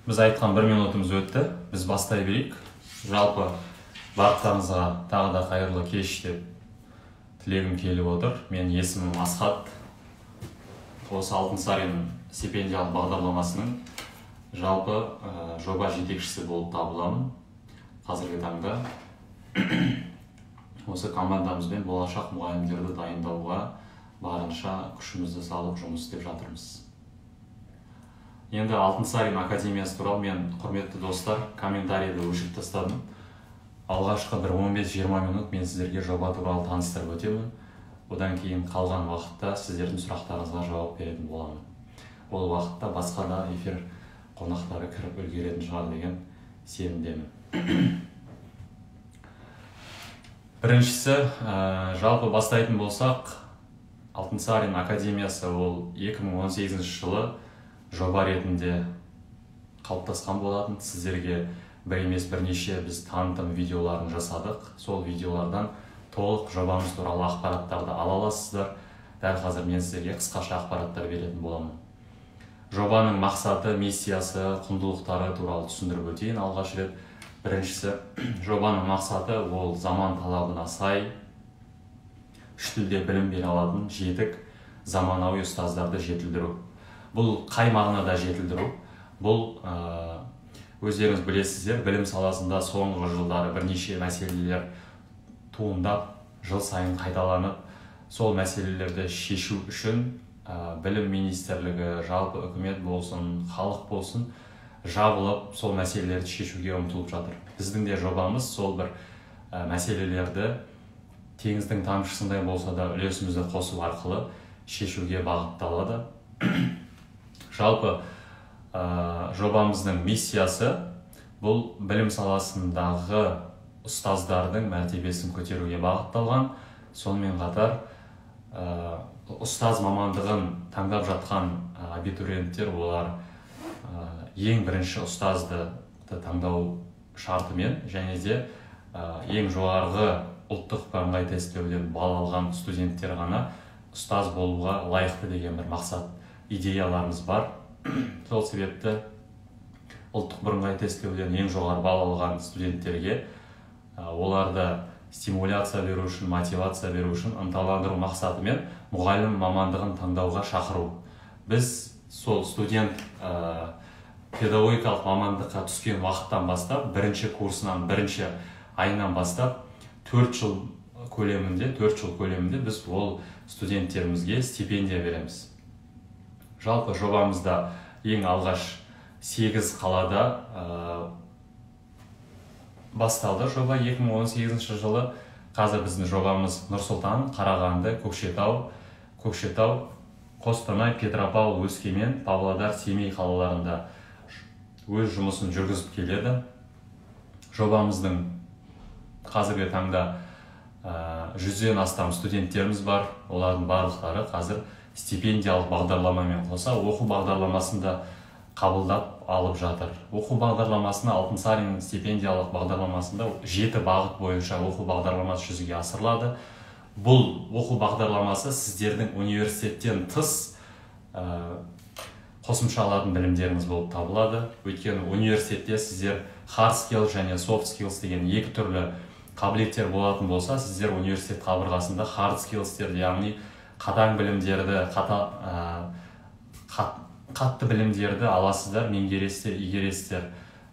Біз айтқан 1 минутымыз өтті. Біз бастай берейік. Жалпы барлықтарыңызға тағы да қайырлы кеш деп тілегім келіп отыр. Мен есімім Асхат. Осы Алтынсарин стипендиялық бағдарламасының жалпы жоба жетекшісі болып табыламын. Қазіргі таңда осы командамызбен болашақ мұғалімдерді дайындауға барынша күшімізді салып жұмыс істеп жатырмыз. Енді Алтынсарин академиясы туралы мен, құрметті достар, комментарийді өшіріп тастадым. Алғашқы бір 15-20 минут мен сіздерге жоба туралы таныстырып өтемін. Одан кейін қалған уақытта сіздердің сұрақтарыңызға жауап беретін боламын. Ол уақытта басқа да эфир қонақтары кіріп үлгеретін шығар деген сенімдемін. Біріншісі, жалпы бастайтын болсақ, Алтынсарин академиясы ол 2018 жылы жоба ретінде қалыптасқан болатын. Сіздерге бір емес бірнеше біз танытым видеоларын жасадық. Сол видеолардан толық жобамыз туралы ақпараттарды ала аласыздар. Дәл қазір мен сіздерге қысқаша ақпараттар беретін боламын. Жобаның мақсаты, миссиясы, құндылықтары туралы түсіндіріп өтейін. Алғаш рет біріншісі, жобаның мақсаты ол заман талабына сай үш тілде білім бере алатын жетік заманауи ұстаздарды жетілдіру. Бұл қай мағынада жетілдіру? Бұл өздеріңіз білесіздер, білім саласында соңғы жылдары бірнеше мәселелер туындап, жыл сайын қайталанып, сол мәселелерді шешу үшін білім министрлігі, жалпы үкімет болсын, халық болсын, жабылып, сол мәселелерді шешуге ұмтылып жатыр. Біздің де жобамыз сол бір мәселелерді теңіздің тамшысындай болса да үлесімізді қосу арқылы шешуге бағытталады. Жалпы жобамыздың миссиясы бұл білім саласындағы ұстаздардың мәртебесін көтеруге бағытталған. Сонымен қатар ұстаз мамандығын таңдап жатқан абитуриенттер олар ең бірінші ұстазды таңдау шартымен және де ең жоғарғы ұлттық бірыңғай тестілеуден балл алған студенттер ғана ұстаз болуға лайықты деген бір мақсат, идеяларымыз бар. Сол себепті ұлттық бірыңғай тестілеуден ең жоғары балл алған студенттерге оларды стимуляция беру үшін, мотивация беру үшін ынталандыру мақсатымен мұғалім мамандығын таңдауға шақыру. Біз сол студент педагогикалық мамандыққа түскен уақыттан бастап, бірінші курсынан, бірінші айынан бастап 4 жыл көлемінде біз ол студенттерімізге стипендия береміз. Жалпы жобамызда ең алғаш 8 қалада басталды жоба 2018 жылы. Қазір біздің жобамыз Нұр-Сұлтан, Қарағанды, Көкшетау, Қостанай, Петропавл, Өскемен, Павлодар, Семей қалаларында өз жұмысын жүргізіп келеді. Жобамыздың қазіргі таңда 100-ден астам студенттеріміз бар. Олардың барлықтары қазір стипендиялық бағдарламамен қоса оқу бағдарламасында қабылдап алып жатыр. Оқу бағдарламасына Алтынсарин стипендиялық бағдарламасында 7 бағыт бойынша оқу бағдарламасы жүзеге асырылады. Бұл оқу бағдарламасы сіздердің университеттен тыс қосымша алатын білімдеріңіз болып табылады. Өйткені университетте сіздер hard skills және soft skills деген екі түрлі қабілеттер болатын болса, сіздер университет қабырғасында hard skillsтерді, яғни қатаң білімдерді, қатты білімдерді аласыздар, меңгересіздер, игересіздер.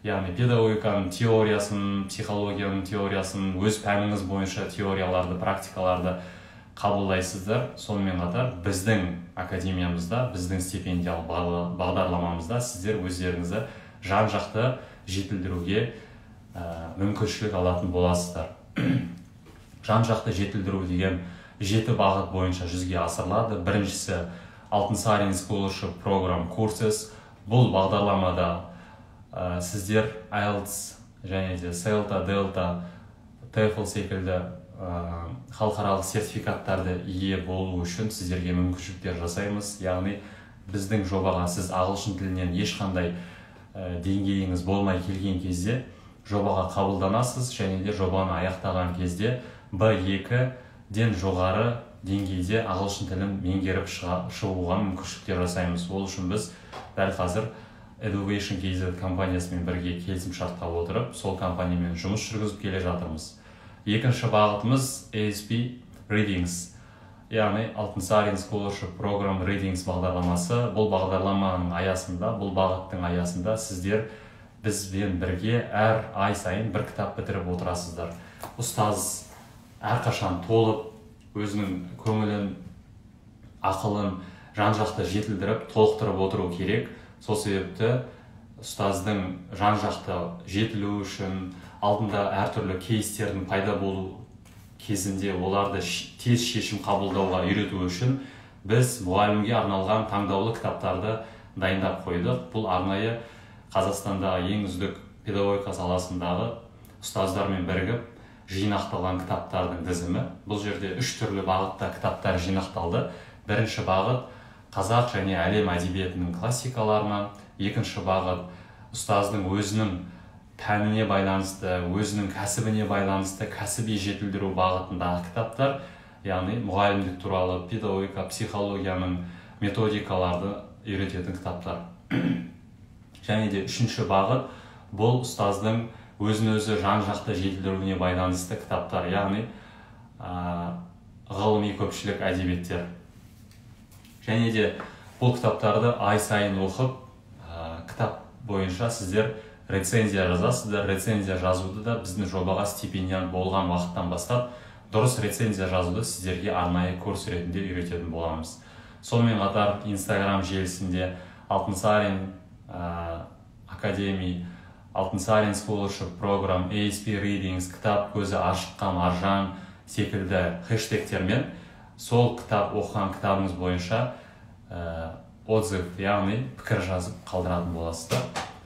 Яғни педагогиканың теориясын, психологияның теориясын, өз пәніңіз бойынша теорияларды, практикаларды қабылдайсыздар. Сонымен қатар біздің академиямызда, біздің стипендиялық бағдарламамызда сіздер өздеріңізді жан-жақты жетілдіруге мүмкіншілік алатын боласыздар. Жан-жақты жетілдіру деген 7 бағыт бойынша жүзеге асырылады. Біріншісі Алтынсарин Scholarship Program Courses. Бұл бағдарламада сіздер IELTS және де CELTA, Delta, TOEFL секілді халықаралық сертификаттарды ие болу үшін сіздерге мүмкіншіліктер жасаймыз. Яғни біздің жобаға сіз ағылшын тілінен ешқандай деңгейіңіз болмай келген кезде жобаға қабылданасыз және де жобаны аяқтаған кезде B2-ден жоғары деңгейде ағылшын тілін меңгеріп шығуға мүмкіншіліктер жасаймыз. Ол үшін біз дәл қазір Education KZ компаниясымен бірге келісімшартқа отырып, сол компаниямен жұмыс жүргізіп келе жатырмыз. Екінші бағытымыз ASP Readings, яғни Алтынсарин Scholarship Program Readings бағдарламасы. Бұл бағдарламаның аясында, бұл бағыттың аясында сіздер бізбен бірге әр ай сайын бір кітап бітіріп отырасыздар. Ұстаз әрқашан толып, өзінің көңілін, ақылын жан-жақты жетілдіріп, толықтырып отыру керек. Сол себепті ұстаздың жан-жақты жетілу үшін, алдында әртүрлі кейстердің пайда болу кезінде оларды тез шешім қабылдауға үйрету үшін біз мұғалімге арналған таңдаулы кітаптарды дайындап қойдық. Бұл арнайы Қазақстандағы ең үздік педагогика саласындағы ұстаздармен бірігіп жинақталған кітаптардың тізімі. Бұл жерде 3 түрлі бағытта кітаптар жинақталды. Бірінші бағыт қазақ және әлем әдебиетінің классикаларынан, екінші бағыт ұстаздың өзінің пәніне байланысты, өзінің кәсібіне байланысты кәсіби жетілдіру бағытындағы кітаптар, яғни мұғалімдік туралы педагогика, психологияның методикаларды үйрететін кітаптар. Және де үшінші бағыт бұл ұстаздың өзін-өзі жан-жақты жетілдіруіне байланысты кітаптар, яғни ғылыми көпшілік әдебиеттер. Және де бұл кітаптарды ай сайын оқып, кітап бойынша сіздер рецензия жазасыздар. Рецензия жазуды да біздің жобаға стипендиант болған уақыттан бастап дұрыс рецензия жазуды сіздерге арнайы курс ретінде үйрететін боламыз. Сонымен қатар Instagram желісінде Алтынсарин Академи, Алтынсарин Scholarship Program, ASP Readings, кітап көзі ашыққан маржан секілді хэштегтермен сол кітап оқыған кітабыңыз бойынша отзыв, яғни пікір жазып қалдыратын боласыздар.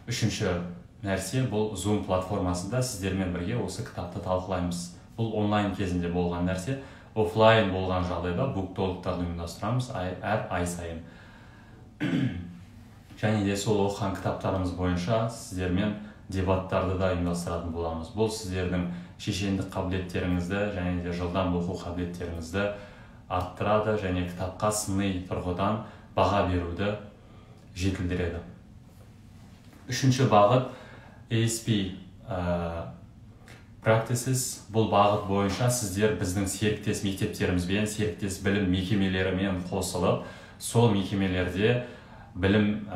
Үшінші нәрсе бұл Zoom платформасында сіздермен бірге осы кітапты талқылаймыз. Бұл онлайн кезінде болған нәрсе. Офлайн болған жағдайда буктологтарды ұйымдастырамыз әр ай сайын. Және де сол оқыған кітаптарымыз бойынша сіздермен дебаттарды да ұйымдастыратын боламыз. Бұл сіздердің шешендік қабілеттеріңізді және де жылдам оқу қабілеттеріңізді арттырады және кітапқа сыни тұрғыдан баға беруді жетілдіреді. Үшінші бағыт ASP Practices. Бұл бағыт бойынша сіздер біздің серіктес мектептерімізбен, серіктес білім мекемелерімен қосылып, сол мекемелерде білім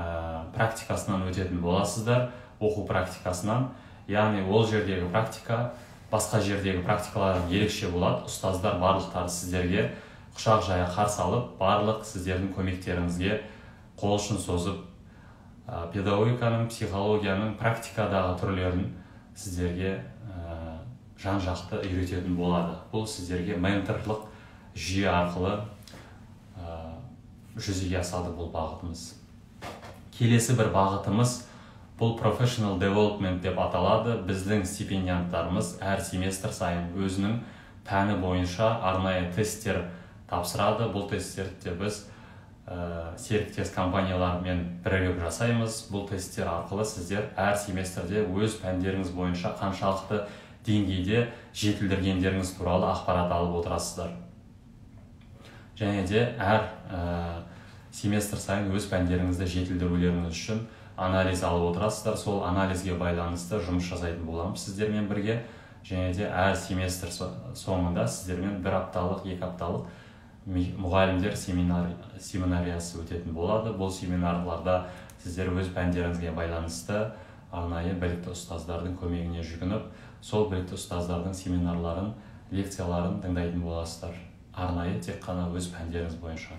практикасынан өтетін боласыздар, оқу практикасынан. Яғни ол жердегі практика басқа жердегі практикалардан ерекше болады. Ұстаздар барлықтары сіздерге құшақ жая қарсы алып, барлық сіздердің көмектеріңізге қол ұшын созып, педагогиканың, психологияның практикадағы түрлерін сіздерге жан-жақты үйрететін болады. Бұл сіздерге менторлық жүйе арқылы жүзеге асады бұл бағытымыз. Келесі бір бағытымыз бұл Professional Development деп аталады. Біздің стипендианттарымыз әр семестр сайын өзінің пәні бойынша арнайы тесттер тапсырады. Бұл тесттерді біз серіктес компаниялармен бірігіп жасаймыз. Бұл тесттер арқылы сіздер әр семестрде өз пәндеріңіз бойынша қаншалықты деңгейде жетілдіргендеріңіз туралы ақпарат алып отырасыздар. Және де әр семестр сайын өз пәндеріңізді жетілдірулеріңіз үшін анализ алып отырасыздар. Сол анализге байланысты жұмыс жасайтын боламыз сіздермен бірге. Және де әр семестр соңында сіздермен 1 апталық, 2 апталық мұғалімдер семинариясы өтетін болады. Бұл семинарларда сіздер өз пәндеріңізге байланысты арнайы білікті ұстаздардың көмегіне жүгініп, сол білікті ұстаздардың семинарларын, лекцияларын тыңдайтын боласыздар. Арнайы тек қана өз пәндеріңіз бойынша.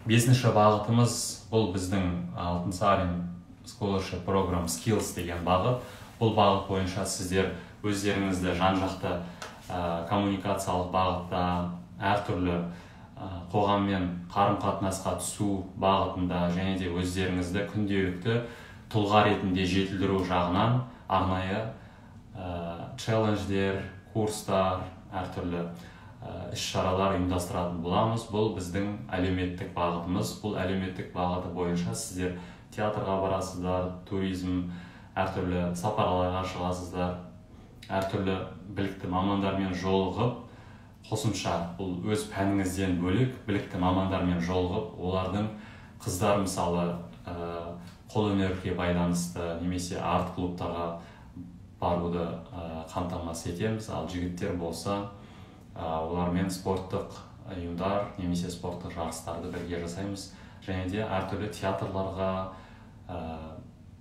Бесінші бағытымыз бұл біздің Алтынсарин Scholarship Program Skills деген бағыт. Бұл бағыт бойынша сіздер өздеріңізді жан-жақты коммуникациялық бағытта, әртүрлі қоғаммен қарым-қатынасқа түсу бағытында және де өздеріңізді күнделікті тұлға ретінде жетілдіру жағынан арнайы челлендждер, курстар, әртүрлі іс-шаралар ұйымдастыратын боламыз. Бұл біздің әлеуметтік бағытымыз. Бұл әлеуметтік бағыты бойынша сіздер театрға барасыздар, туризм, әртүрлі сапарларға шығасыздар, әртүрлі білікті мамандармен жолығып, қосымша бұл өз пәніңізден бөлек білікті мамандармен жолығып, олардың қыздар мысалы қолөнерге байланысты немесе арт клубтарға баруды қамтамасыз етеміз. Ал жігіттер болса, олармен спорттық ұйымдар немесе спорттық жарыстарды бірге жасаймыз. Және де әртүрлі театрларға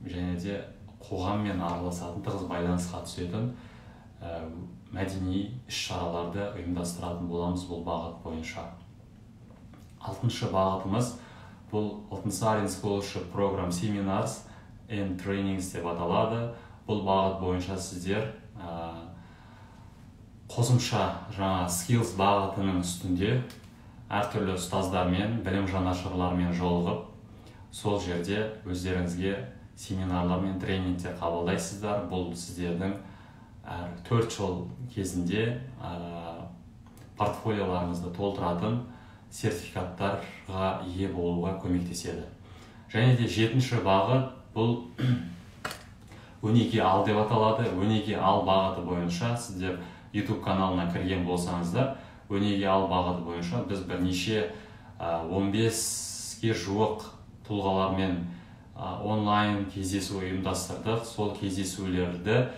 және де қоғаммен араласатын, тығыз байланысқа түсетін мәдени іс-шараларды ұйымдастыратын боламыз бұл бағыт бойынша. 6-шы бағытымыз бұл Алтынсарин Scholarship Program Seminars and Trainings деп аталады. Бұл бағыт бойынша сіздер қосымша жаңа skills бағытының үстінде әртүрлі ұстаздармен, білім жанашырлармен жолығып, сол жерде өздеріңізге семинарлар мен тренингтер қабылдайсыздар. Бұл сіздердің 4 жыл кезінде портфолиоларыңызды толтыратын сертификаттарға ие болуға көмектеседі. Және де 7-ші бағыт бұл өнеге ал деп аталады. Өнеге ал бағыты бойынша сіздер YouTube каналына кірген болсаңыздар, өнеге ал бағыты бойынша біз бірнеше 15-ге жуық тұлғалармен онлайн кездесу ұйымдастырдық. Сол кездесулерді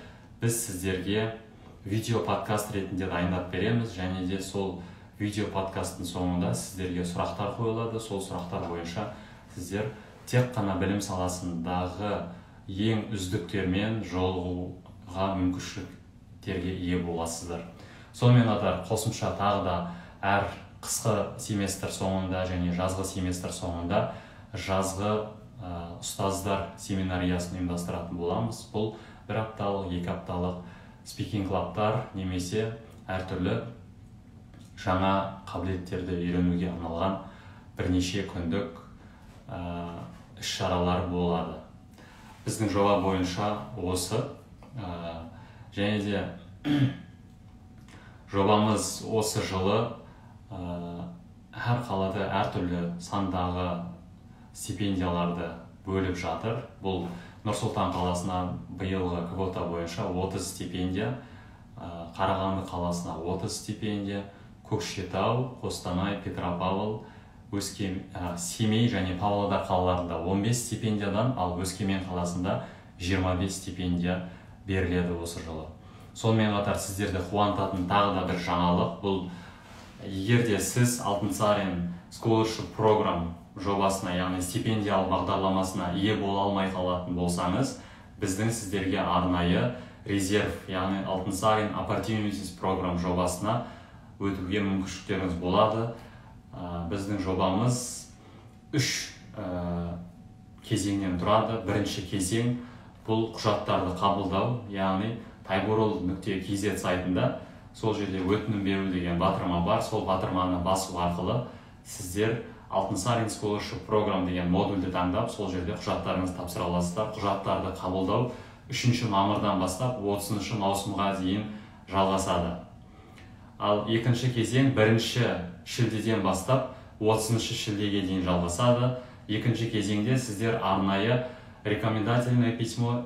біз сіздерге видео подкаст ретінде дайындап береміз. Және де сол видео подкасттың соңында сіздерге сұрақтар қойылады. Сол сұрақтар бойынша сіздер тек қана білім саласындағы ең үздіктермен жолығуға мүмкіншіліктерге ие боласыздар. Сонымен қатар қосымша тағы да әр қысқы семестр соңында және жазғы семестр соңында жазғы ұстаздар семинариясын ұйымдастыратын боламыз. Бұл 1 апталық, 2 апталық спикинг клабтар немесе әртүрлі жаңа қабілеттерді үйренуге арналған бірнеше күндік іс-шаралар болады. Біздің жоба бойынша осы. Және де жобамыз осы жылы әр қалада әртүрлі сандағы стипендияларды бөліп жатыр. Бұл Нұр-Сұлтан қаласына биылғы квота бойынша 30 стипендия, Қарағанды қаласына 30 стипендия, Көкшетау, Қостанай, Петропавл, Семей және Павлодар қалаларында 15 стипендиядан, ал Өскемен қаласында 25 стипендия беріледі осы жылы. Сонымен қатар сіздерді қуантатын тағы да бір жаңалық. Бұл егерде сіз Алтынсарин Scholarship Program жобасына, яғни стипендиялық бағдарламасына ие бола алмай қалатын болсаңыз, біздің сіздерге арнайы резерв, яғни Алтынсарин Opportunities Program жобасына өтуге мүмкіншіліктеріңіз болады. Біздің жобамыз 3 кезеңнен тұрады. Бірінші кезең бұл құжаттарды қабылдау, яғни taiborol.kz сайтында сол жерде өтінім беру деген батырма бар. Сол батырманы басу арқылы сіздер Алтынсарин Scholarship Program деген модульді таңдап, сол жерде құжаттарыңызды тапсыра аласыздар. Құжаттарды қабылдау 3 мамырдан бастап 30 маусымға дейін жалғасады. Ал екінші кезең 1 шілдеден бастап 30 шілдеге дейін жалғасады. Екінші кезеңде сіздер арнайы рекомендательное письмо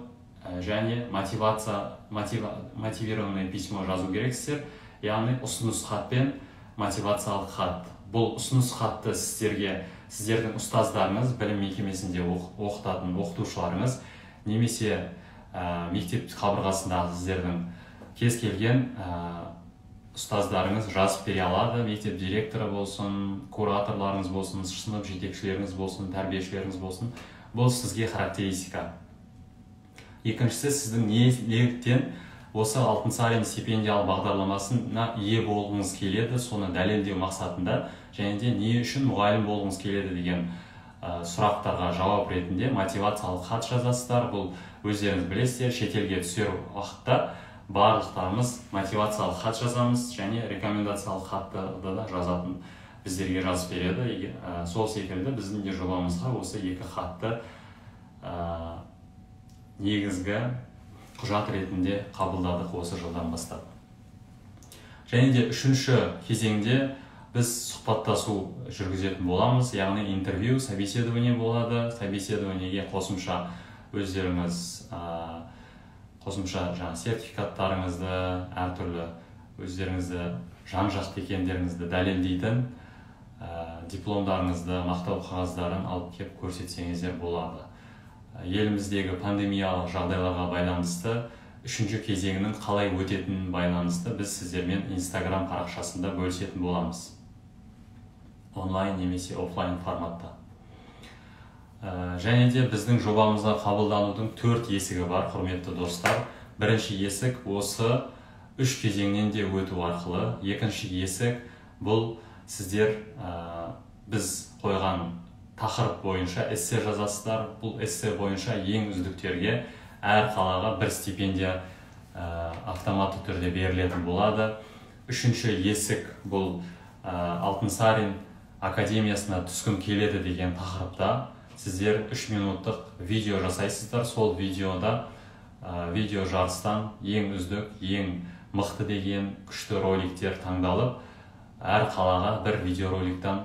және мотивированное письмо жазу керексіздер. Яғни ұсыныс хат пен мотивациялық хат. Бұл ұсыныс хатты сіздердің ұстаздарыңыз, білім мекемесінде оқытатын оқытушыларыңыз немесе мектеп қабырғасындағы сіздердің кез келген ұстаздарыңыз жазып бере алады. Мектеп директоры болсын, кураторларыңыз болсын, сынып жетекшілеріңіз болсын, тәрбиешілеріңіз болсын. Бұл сізге характеристика. Екіншісі, сіздің неліктен осы Алтынсарин стипендиялық бағдарламасына ие болғыңыз келеді, соны дәлелдеу мақсатында, және де не үшін мұғалім болғыңыз келеді деген сұрақтарға жауап ретінде мотивациялық хат жазасыздар. Бұл өздеріңіз білесіздер, шетелге түсер уақытта барлықтарымыз мотивациялық хат жазамыз және рекомендациялық хатты да жазатын біздерге жазып береді. Сол секілді біздің де жобамызға осы 2 хатты негізгі құжат ретінде қабылдадық осы жылдан бастап. Және де 3-ші кезеңде біз сұхбаттасу жүргізетін боламыз, яғни интервью, собеседование болады. Собеседованиеге қосымша өздеріңіз қосымша сертификаттарыңызды, әртүрлі өздеріңізді жан-жақты екендеріңізді дәлелдейтін дипломдарыңызды, мақтау қағаздарын алып кеп көрсетсеңіздер болады. еліміздегі пандемиялық жағдайларға байланысты үшінші кезеңінің қалай өтетінін байланысты біз сіздермен Instagram парақшасында бөлісетін боламыз. Онлайн немесе офлайн форматта. Және де біздің жобамызға қабылданудың 4 есігі бар, құрметті достар. Бірінші есік осы 3 кезеңнен де өту арқылы. Екінші есік бұл сіздер біз қойған тақырып бойынша эссе жазасыздар. Бұл эссе бойынша ең үздіктерге әр қалаға бір стипендия автоматты түрде берілетін болады. Үшінші есік бұл Алтынсарин академиясына түскім келеді деген тақырыпта сіздер 3 минуттық видео жасайсыздар. Сол видеода видео жарыстан ең үздік, ең мықты деген күшті роликтер таңдалып, әр қалаға бір видеороликтан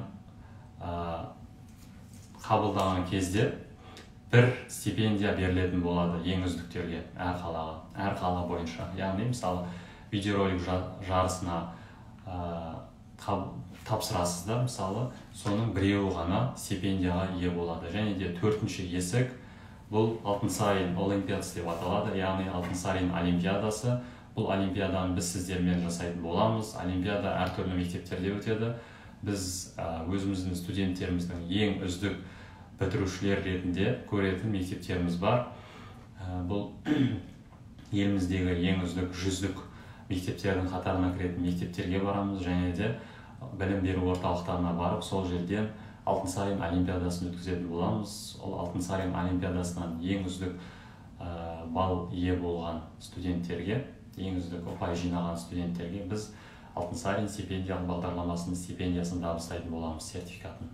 қабылдаған кезде бір стипендия берілетін болады ең үздіктерге әр қалаға, әр қала бойынша. Яғни мысалы видеоролик жарысына тапсырасыздар, мысалы соның біреуі ғана стипендияға ие болады. Және де 4-ші есік бұл Алтынсарин олимпиадасы деп аталады, яғни Алтынсарин олимпиадасы. Бұл олимпиаданы біз сіздермен жасайтын боламыз. Олимпиада әртүрлі мектептерде өтеді. Біз өзіміздің студенттеріміздің ең үздік бітірушілер ретінде көретін мектептеріміз бар. Бұл еліміздегі ең үздік 100-дік мектептердің қатарына кіретін мектептерге барамыз, және де білім беру орталықтарына барып, сол жерден Алтынсарин олимпиадасын өткізетін боламыз. Ол Алтынсарин олимпиадасынан ең үздік балл ие болған студенттерге, ең үздік ұпай жинаған студенттерге біз Алтынсарин стипендиялық бағдарламасының стипендиясын табыстайтын боламыз, сертификатын.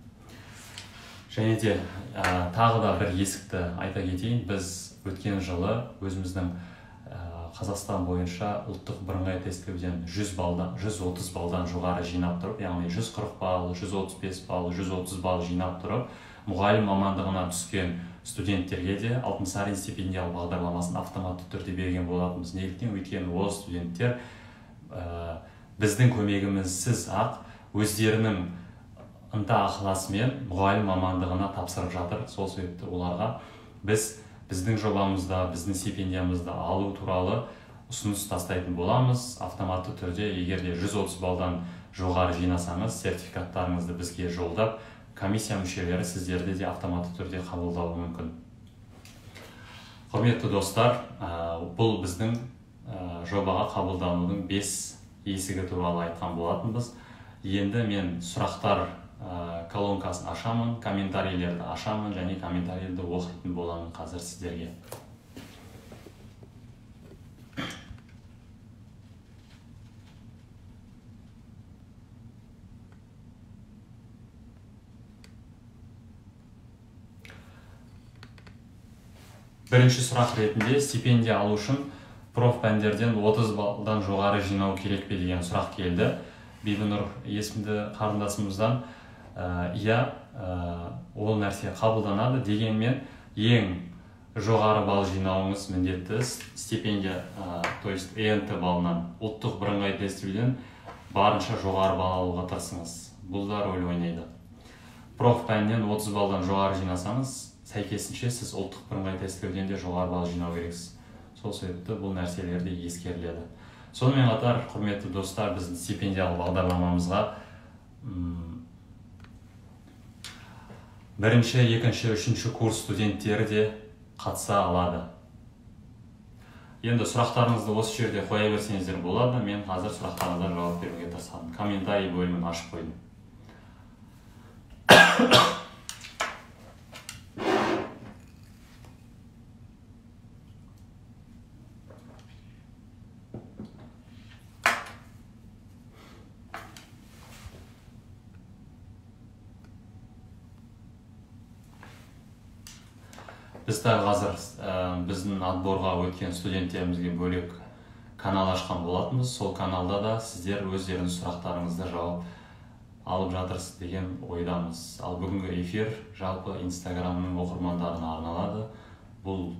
Және де тағы да бір есікті айта кетейін. Біз өткен жылы өзіміздің Қазақстан бойынша ұлттық бірыңғай тестілеуден 130 балдан жоғары жинап тұрып, яғни 140 балл, 135 балл, 130 балл жинап тұрып, мұғалім мамандығына түскен студенттерге де Алтынсарин стипендиялық бағдарламасын автоматты түрде берген болатынбыз. Неліктен? Өйткені ол студенттер біздің көмегімізсіз ақ өздерінің ынта ықыласымен мұғалім мамандығына тапсырып жатыр. Сол себепті оларға біздің жобамызда, біздің стипендиямызды алу туралы ұсыныс тастайтын боламыз. Автоматты түрде, егер де 130 балдан жоғары жинасаңыз, сертификаттарыңызды бізге жолдап, комиссия мүшелері сіздерді де автоматты түрде қабылдауы мүмкін. Құрметті достар, бұл біздің жобаға қабылданудың 5 есігі туралы айтқан болатынбыз. Енді мен сұрақтар колонкасын ашамын, комментарийлерді ашамын және комментарийлерді оқитын боламын қазір сіздерге. Бірінші сұрақ ретінде стипендия алу үшін проф пәндерден 30 балдан жоғары жинау керек пе деген сұрақ келді. Бибінұр есімді қарындасымыздан. Ол нәрсе қабылданады, дегенмен ең жоғары балл жинауыңыз міндетті. Стипендия, то есть ЕНТ балынан, ұлттық бірыңғай тестілеуден барынша жоғары балл алуға тырысыңыз. Бұл да рөл ойнайды. Проф пәннен 30 балдан жоғары жинасаңыз, сәйкесінше сіз ұлттық бірыңғай тестілеуден де жоғары балл жинау керексіз. Сол себепті бұл нәрселерде ескеріледі. Сонымен қатар, құрметті достар, біздің стипендиялық бағдарламамызға бірінші, екінші, үшінші курс студенттері де қатыса алады. Енді сұрақтарыңызды осы жерде қоя берсеңіздер болады. Мен қазір сұрақтарыңызға жауап беруге тырысамын. Комментарий бөлімін ашып қойдым. Біз қазір біздің отборға өткен студенттерімізге бөлек канал ашқан болатынбыз. Сол каналда да сіздер өздеріңіз сұрақтарыңызды жауап алып жатырсыз деген ойдамыз. Ал бүгінгі эфир жалпы Инстаграмның оқырмандарына арналады. Бұл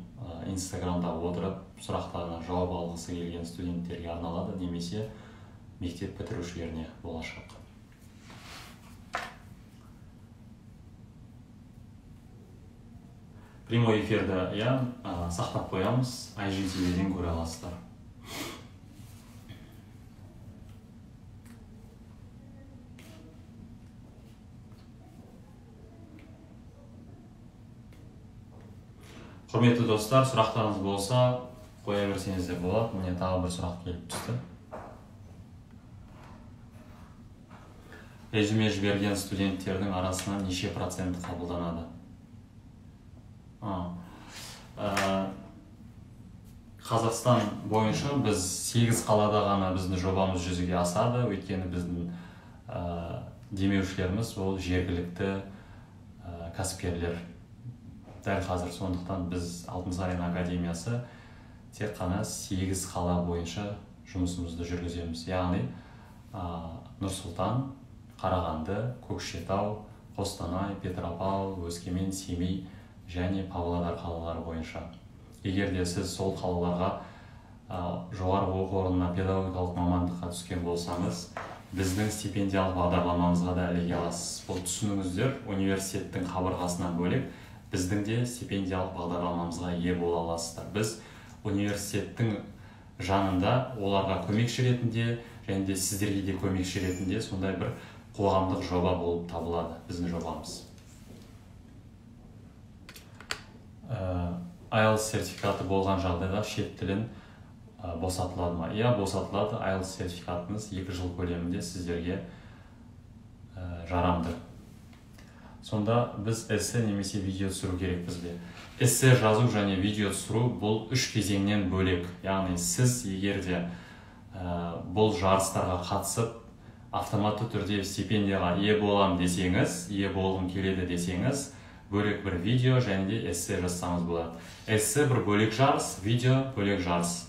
Инстаграмда отырып сұрақтарына жауап алғысы келген студенттерге арналады, немесе мектеп бітірушілеріне болашақ. прямой эфирді сақтап қоямыз, IGTV-ден көре аласыздар. Құрметті достар, сұрақтарыңыз болса, қоя берсеңіздер болады. Міне тағы бір сұрақ келіп түсті. Резюме жіберген студенттердің арасынан неше проценті қабылданады? Қазақстан бойынша біз 8 қалада ғана біздің жобамыз жүзеге асады, өйткені біздің демеушілеріміз ол жергілікті кәсіпкерлер. Дәл қазір сондықтан біз Алтынсарин академиясы тек қана 8 қала бойынша жұмысымызды жүргіземіз. Яғни Нұр-Сұлтан, Қарағанды, Көкшетау, Қостанай, Петропавл, Өскемен, Семей және Павлодар қалалары бойынша. Егер де сіз сол қалаларға жоғарғы оқу орнына педагогикалық мамандыққа түскен болсаңыз, біздің стипендиялық бағдарламамызға да іліге аласыз. Бұл түсініңіздер, университеттің қабырғасынан бөлек біздің де стипендиялық бағдарламамызға ие бола аласыздар. Біз университеттің жанында оларға көмекші ретінде және де сіздерге де көмекші ретінде сондай бір қоғамдық жоба болып табылады біздің жобамыз. IELTS сертификаты болған жағдайда шет тілін босатылады ма? Иә, босатылады. IELTS сертификатыңыз 2 жыл көлемінде сіздерге жарамды. Сонда біз эссе немесе видео түсіру керекпіз бе? Эссе жазу және видео түсіру бұл 3 кезеңнен бөлек. Яғни сіз егер де бұл жарыстарға қатысып автоматты түрде стипендияға ие болам десеңіз, ие болғым келеді десеңіз, бөлек бір видео және де эссе жазсаңыз болады. Эссе бір бөлек жарыс, видео бөлек жарыс.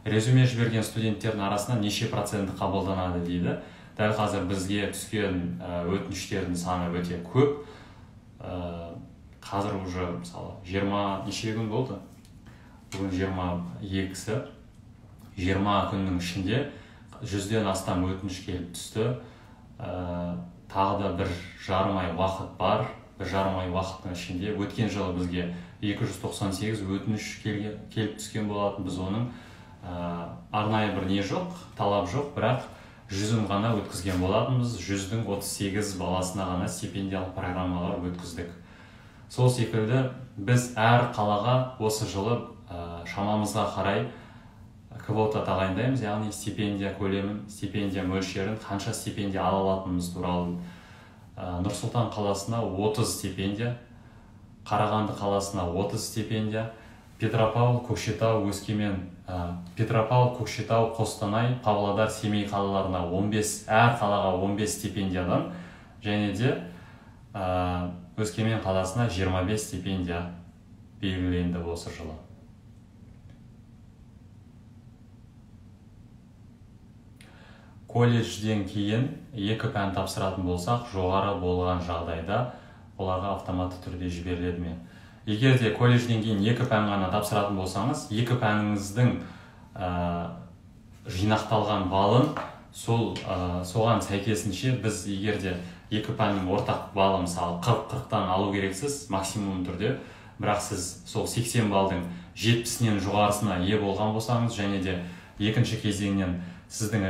Резюме жіберген студенттердің арасынан неше проценті қабылданады дейді. Дәл қазір бізге түскен өтініштердің саны өте көп. Қазір уже мысалы 20 неше күн болды? Бүгін 22-сі. 20 күннің ішінде 100-ден астам өтініш келіп түсті. Тағы да 1,5 ай уақыт бар. 1,5 ай уақыттың ішінде өткен жылы бізге 298 өтініш келіп түскен болатын. Біз оның арнайы бір не жоқ, талап жоқ, бірақ 100-ін ғана өткізген болатынбыз. 100-дің 38 баласына ғана стипендиялық программалар өткіздік. Сол секілді біз әр қалаға осы жылы шамамызға қарай квота тағайындаймыз, яғни стипендия көлемін, стипендия мөлшерін, қанша стипендия ала алатынымыз туралы. Нұр-Сұлтан қаласына 30 стипендия, Қарағанды қаласына 30 стипендия, Петропавл, Көкшетау, Өскемен, Петропавл, Көкшетау, Қостанай, Павлодар, Семей қалаларына 15, әр қалаға 15 стипендиядан, және де Өскемен қаласына 25 стипендия белгіленді осы жылы. Колледжден кейін 2 пән тапсыратын болсақ, жоғары болған жағдайда оларға автоматты түрде жіберіледі ме? Егер де колледжден кейін 2 пән ғана тапсыратын болсаңыз, 2 пәніңіздің жинақталған балын соған сәйкесінше біз егер де 2 пәннің ортақ балы мысалы 40-40-тан алу керексіз максимум түрде, бірақ сіз сол 80 балдың 70-нен жоғарысына ие болған болсаңыз және де екінші кезеңнен сіздің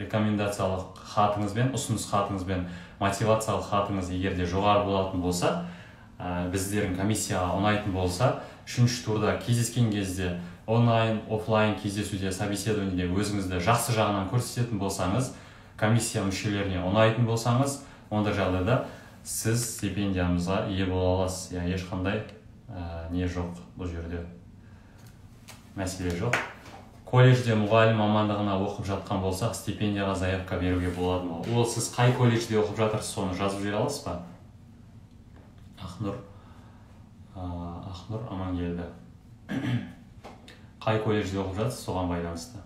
рекомендациялық хатыңызбен, ұсыныс хатыңызбен мотивациялық хатыңыз егер де жоғары болатын болса, біздердің комиссияға ұнайтын болса, 3-ші турда кездескен кезде онлайн, офлайн кездесуде, собеседованиеде өзіңізді жақсы жағынан көрсететін болсаңыз, комиссия мүшелеріне ұнайтын болсаңыз, онда жағдайда сіз стипендиямызға ие бола аласыз. Ешқандай не жоқ бұл жерде. Мәселе жоқ. Колледжде мұғалім мамандығына оқып жатқан болсақ, стипендияға заявка беруге болады ма? Ол сіз қай колледжде оқып жатырсыз, соны жазып жібере аласыз ба? Ақнұр Амангелді. Қай колледжде оқып жатсыз, соған байланысты.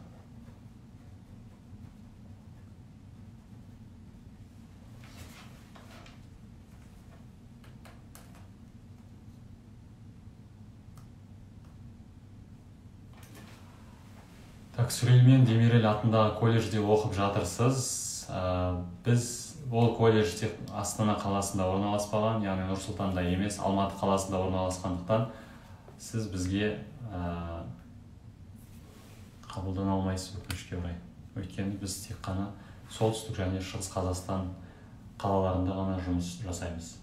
Сүлеймен Демирел атындағы колледжде оқып жатырсыз. Біз ол колледж тек Астана қаласында орналаспаған, яғни Нұр-Сұлтанда емес, Алматы қаласында орналасқандықтан сіз бізге қабылдана алмайсыз, өкінішке орай. Өйткені біз тек қана солтүстік және шығыс Қазақстан қалаларында ғана жұмыс жасаймыз.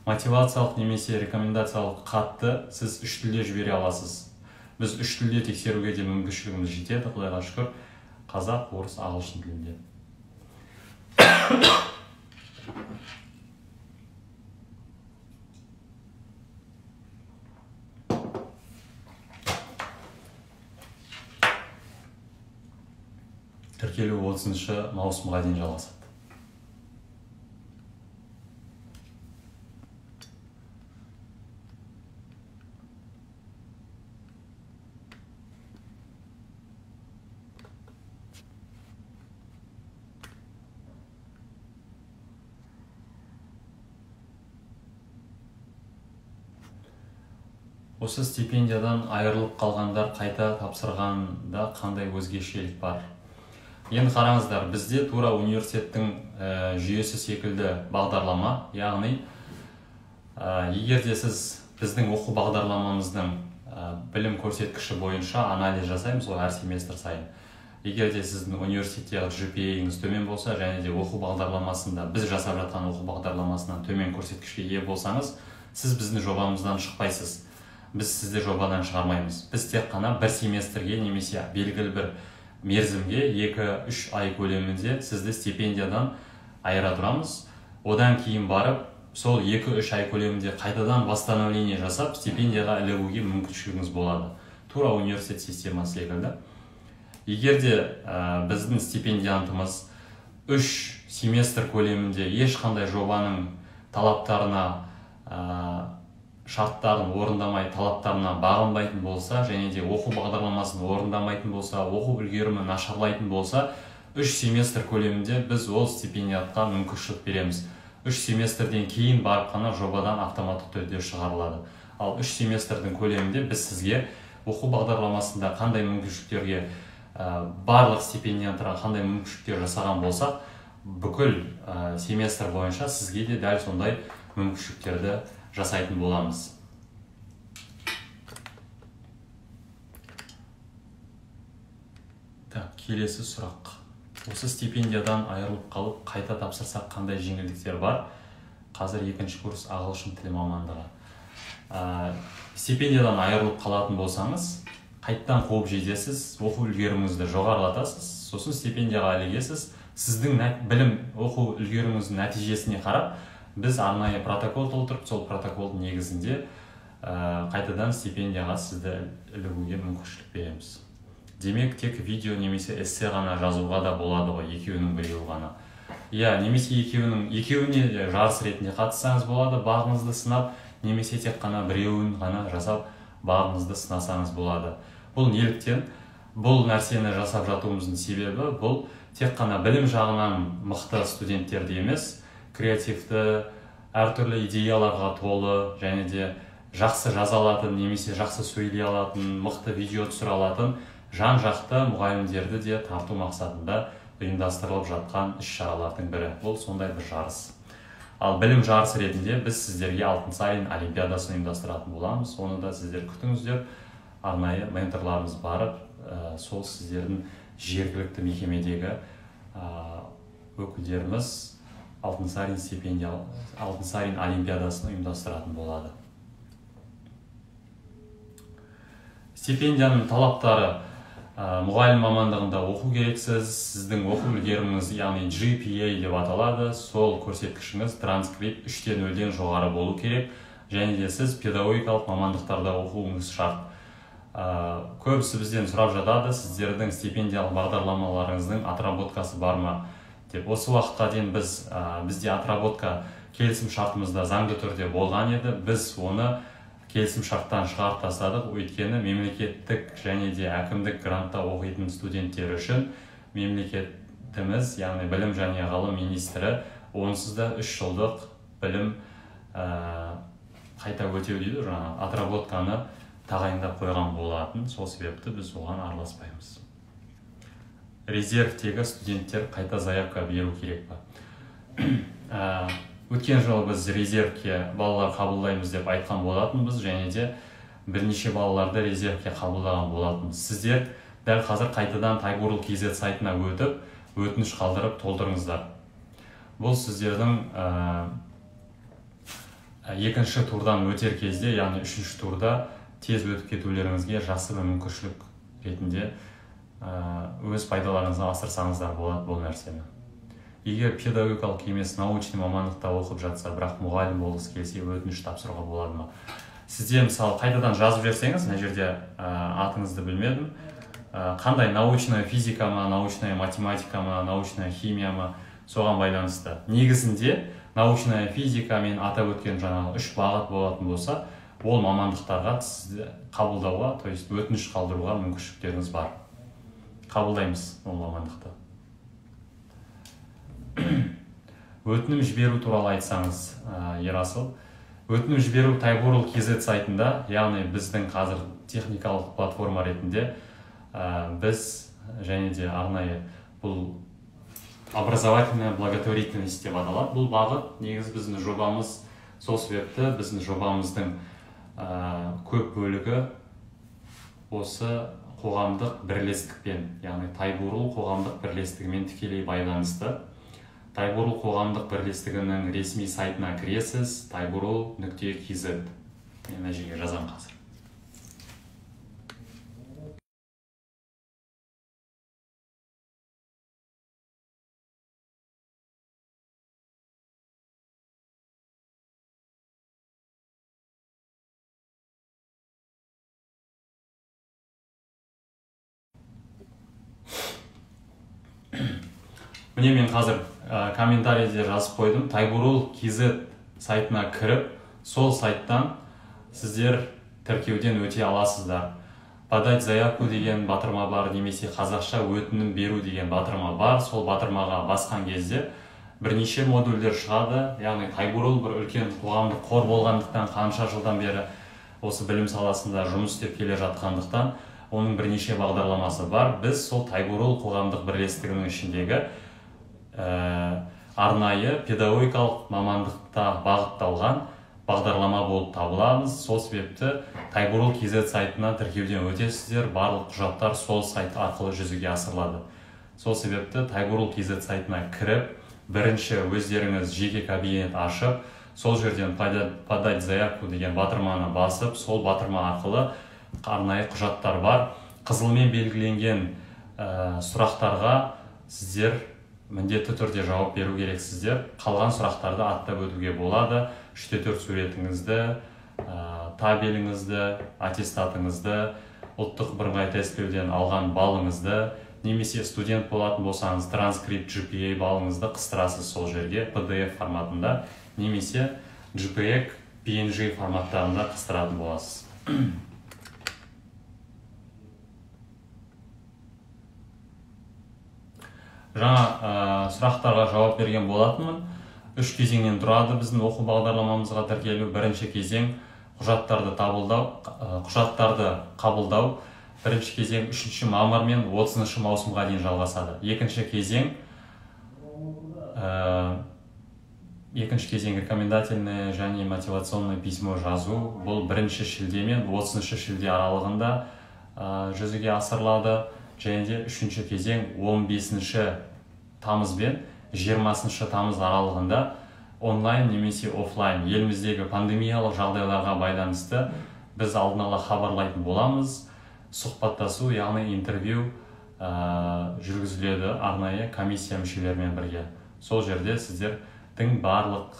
Мотивациялық немесе рекомендациялық хатты сіз 3 тілде жібере аласыз. Біз 3 тілде тексеруге де мүмкіншілігіміз жетеді, Құдайға шүкір. Қазақ, орыс, ағылшын тілінде. Тіркелу 30 маусымға дейін жалғасады. Осы стипендиядан айырылып қалғандар қайта тапсырғанда қандай өзгешелік бар? Енді қараңыздар, бізде тура университеттің жүйесі секілді бағдарлама, яғни егер де сіз біздің оқу бағдарламамыздың білім көрсеткіші бойынша анализ жасаймыз ғой әр семестр сайын. Егер де сіздің университеттегі GPA-іңіз төмен болса, және де оқу бағдарламасында біз жасап жатқан оқу бағдарламасынан төмен көрсеткішке ие болсаңыз, сіз біздің жобамыздан шықпайсыз. Біз сізді жобадан шығармаймыз. Біз тек қана бір семестрге немесе белгілі бір мерзімге 2-3 ай көлемінде сізді стипендиядан айыра тұрамыз. Одан кейін барып, сол 2-3 ай көлемінде қайтадан восстановление жасап, стипендияға ілігуге мүмкіншілігіңіз болады. Тура университет системасы секілді. Егер де біздің стипендиантымыз 3 семестр көлемінде ешқандай жобаның талаптарына шарттарын орындамай, талаптарына бағынбайтын болса, және де оқу бағдарламасын орындамайтын болса, оқу үлгерімі нашарлайтын болса, 3 семестр көлемінде біз ол стипендиатқа мүмкіншілік береміз. 3 семестрден кейін барып қана жобадан автоматты түрде шығарылады. Ал 3 семестрдің көлемінде біз сізге оқу бағдарламасында қандай мүмкіншіліктерге, барлық стипендианттарға қандай мүмкіншіліктер жасаған болсақ, бүкіл семестр бойынша сізге де дәл сондай мүмкіншіліктерді жасайтын боламыз. Келесі сұрақ. Осы стипендиядан айырылып қалып, қайта тапсырсақ қандай жеңілдіктер бар? Қазір 2-ші курс ағылшын тілі мамандығы. Стипендиядан айырылып қалатын болсаңыз, қайттан қуып жетесіз, оқу үлгеріміңізді жоғарылатасыз, сосын стипендияға ілігесіз. Сіздің білім оқу үлгеріміңіздің нәтижесіне қарап, біз арнайы протокол толтырып, сол протоколдың негізінде қайтадан стипендияға сізді ілігуге мүмкіншілік береміз. Демек, тек видео немесе эссе ғана жазуға да болады ғой, екеуінің біреуі ғана. Немесе екеуіне жарыс ретінде қатыссаңыз болады, бағыңызды сынап, немесе тек қана біреуін ғана жасап, бағыңызды сынасаңыз болады. Бұл неліктен? Бұл нәрсені жасап жатуымыздың себебі, бұл тек қана білім жағынан мықты студенттерді емес, креативті, әртүрлі идеяларға толы, және де жақсы жаза алатын, немесе жақсы сөйлей алатын, мықты видео түсіре алатын жан-жақты мұғалімдерді де тарту мақсатында ұйымдастырылып жатқан іс-шаралардың бірі. Бұл сондай бір жарыс. Ал білім жарысы ретінде біз сіздерге Алтынсарин олимпиадасын ұйымдастыратын боламыз. Оны да сіздер күтіңіздер. Арнайы менторларымыз барып, сол сіздердің жергілікті мекемедегі өкілдеріміз Алтынсарин олимпиадасын ұйымдастыратын болады. Стипендияның талаптары: мұғалім мамандығында оқу керексіз, сіздің оқу үлгеріміңіз, яғни GPA деп аталады, сол көрсеткішіңіз транскрипт 3-0-ден жоғары болу керек, және де сіз педагогикалық мамандықтарда оқуыңыз шарт. Көбісі бізден сұрап жатады, сіздердің стипендиялық бағдарламаларыңыздың отработкасы бар ма деп. Осы уақытқа дейін бізде отработка келісім шартымызда заңды түрде болған еді. Біз оны келісім шарттан шығарып тастадық, өйткені мемлекеттік және де әкімдік грантта оқитын студенттер үшін мемлекетіміз, яғни білім және ғылым министрі, онсыз да 3 жылдық білім қайта өтеу дейді, отработканы тағайындап қойған болатын. Сол себепті біз оған араласпаймыз. Резервтегі студенттер қайта заявка беру керек па? Өткен жылы біз резервке балалар қабылдаймыз деп айтқан болатынбыз, және де бірнеше балаларды резервке қабылдаған болатынбыз. Сіздер дәл қазір қайтадан Taiburul.kz сайтына өтіп, өтініш қалдырып толтырыңыздар. Бұл сіздердің екінші турдан өтер кезде, яғни үшінші турда тез өтіп кетулеріңізге жақсы бір мүмкіншілік ретінде өз пайдаларыңызға асырсаңыздар болады бұл нәрсені. Егер педагогикалық емес научный мамандықта оқып жатса, бірақ мұғалім болғысы келсе, өтініш тапсыруға болады ма? Сізде мысалы қайтадан жазып жерсеңіз, мына жерде атыңызды білмедім, қандай научная физика ма, научная математика ма, научная химия ма, соған байланысты. Негізінде научная физика мен атап өткен жаңағы 3 бағыт болатын болса, ол мамандықтарға сізді қабылдауға, то есть өтініш қалдыруға мүмкіншіліктеріңіз бар. Қабылдаймыз ол мамандықты. Өтінім жіберу туралы айтсаңыз, Ерасыл. Өтінім жіберу Taiburul.kz сайтында, яғни біздің қазір техникалық платформа ретінде біз және де арнайы бұл образовательная благотворительность деп аталады. Бұл бағыт негізі біздің жобамыз, сол себепті біздің жобамыздың көп бөлігі осы қоғамдық бірлестікпен, яғни Taiburul қоғамдық бірлестігімен тікелей байланысты. Taiburul қоғамдық бірлестігінің ресми сайтына кіресіз, Taiburul.kz. Мен мына жерге жазам қазір. Міне мен қазір комментарийде жазып қойдым. Taiburul.kz сайтына кіріп, сол сайттан сіздер тіркеуден өте аласыздар. Подать заявку деген батырма бар, немесе қазақша өтінім беру деген батырма бар. Сол батырмаға басқан кезде бірнеше модульдер шығады. Яғни Taiburul бір үлкен қоғамдық қор болғандықтан, қанша жылдан бері осы білім саласында жұмыс істеп келе жатқандықтан, оның бірнеше бағдарламасы бар. Біз сол Taiburul қоғамдық бірлестігінің ішіндегі арнайы педагогикалық мамандықта бағытталған бағдарлама болып табыламыз. Сол себепті Taiburul.kz сайтына тіркеуден өтесіздер, барлық құжаттар сол сайт арқылы жүзеге асырылады. Сол себепті Taiburul.kz сайтына кіріп, бірінші өздеріңіз жеке кабинет ашып, сол жерден подать заявку деген батырманы басып, сол батырма арқылы арнайы құжаттар бар. Қызылмен белгіленген сұрақтарға сіздер міндетті түрде жауап беру керексіздер. Қалған сұрақтарды аттап өтуге болады. 3-4 суретіңізді, табеліңізді, аттестатыңызды, ұлттық бірыңғай тестілеуден алған балыңызды, немесе студент болатын болсаңыз транскрипт GPA балыңызды қыстырасыз сол жерге PDF форматында, немесе JPEG, PNG форматтарында қыстыратын боласыз. Жаңа сұрақтарға жауап берген болатынмын. 3 кезеңнен тұрады біздің оқу бағдарламамызға тіркелу. Бірінші кезең құжаттарды қабылдау. Бірінші кезең 3 мамыр мен 30 маусымға дейін жалғасады. Екінші кезең рекомендательное және мотивационное письмо жазу. Бұл 1 шілде мен 30 шілде аралығында жүзеге асырылады. Және де 3 кезең 15 тамыз бен 20 тамыз аралығында онлайн немесе офлайн еліміздегі пандемиялық жағдайларға байланысты біз алдын ала хабарлайтын боламыз. Сұхбаттасу, яғни интервью жүргізіледі арнайы комиссия мүшелерімен бірге. Сол жерде сіздердің барлық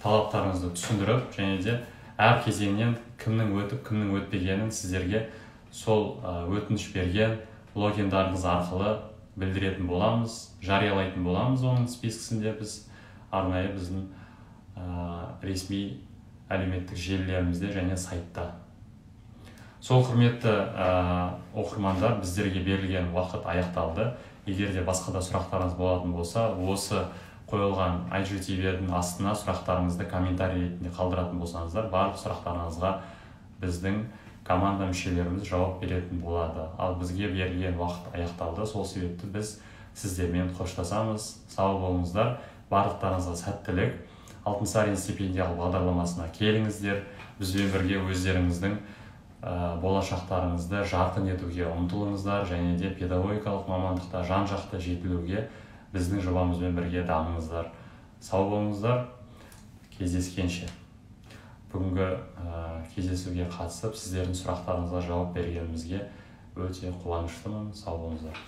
талаптарыңызды түсіндіріп, және де әр кезеңнен кімнің өтіп, кімнің өтпегенін сіздерге сол өтініш берген логиндарыңыз арқылы білдіретін боламыз, жариялайтын боламыз. Оның спискісінде біз арнайы біздің ресми әлеуметтік желілерімізде және сайтта. Сол құрметті оқырмандар, біздерге берілген уақыт аяқталды. Егер де басқа да сұрақтарыңыз болатын болса, осы қойылған IGTV-дің астына сұрақтарыңызды комментарий ретінде қалдыратын болсаңыздар, барлық сұрақтарыңызға біздің команда мүшелеріміз жауап беретін болады. Ал бізге берілген уақыт аяқталды. Сол себепті біз сіздермен қоштасамыз. Сау болыңыздар. Барлықтарыңызға сәттілік. Алтынсарин стипендиялық бағдарламасына келіңіздер. Бізбен бірге өздеріңіздің болашақтарыңызды жарқын етуге ұмтылыңыздар, және де педагогикалық мамандықта жан-жақты жетілуге біздің жобамызбен бірге дамыңыздар. Сау болыңыздар. Кездескенше. Бүгінгі кездесуге қатысып, сіздердің сұрақтарыңызға жауап бергенімізге өте қуаныштымын. Сау болыңыздар.